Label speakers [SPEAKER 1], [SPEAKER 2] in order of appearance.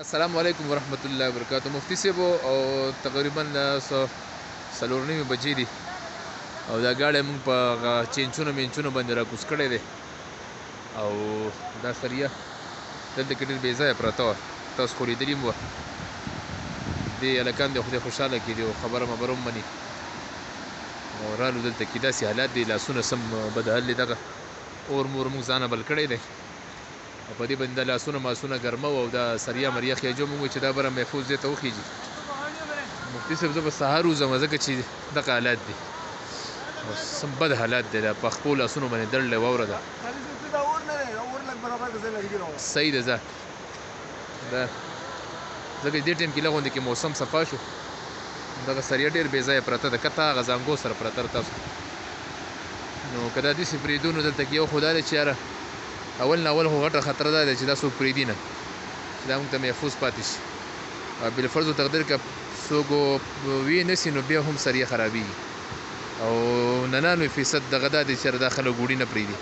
[SPEAKER 1] السلام علیکم ورحمت الله وبرکاتہ. مفتی صاحب او تقریبا څلور نیمې بجې دي او دا ګاډی موږ په چینچونو مینچونو باندې راکوز کړی دی او دا سریه دلته کې ډېر بې ځایه پرته وه. تاسو خو لیدلي مو دې هلکان دی خدای خوشحاله کړي دي او خبره مبره هم مني او رالو دلته کې داسې حالات دي لاسونه سم بدحل دي دغه اور مور موږ ځانه بل کړی دی او په دې باندې د لاسونه ماسونه ګرمه او دا سریه مریه خېجو موږ چې دا بره محفوظ ځای ته وخېږي. مفتي صاحب زه به سهار وځم ځکه چې دغه حالات دي او سم بد حالات دی دا په خپلو لاسونو باندې دړلې واوره ده. صحیح ده ځه دا ځکه دې ټایم کې لږ غوندې کې موسم صفا شو دغه سریه ډېر بې ځایه پرته ده کته هغه زانګو سره پرته ده. تاسو نو که دا داسې پرېږدو نو دلته کې یو خو دا دی چې یاره اول نه اول خو غټه خطره دا دی چې دا څوک پرېږدي نه چې دا موږ ته محفوظ پاتې شي او بالفرض و تقدیر که څوک وی نه سي نو بیا هم سریه خرابېږي او 99% دغه دا دی چې دا خلک ګوډي نه پرېږدي.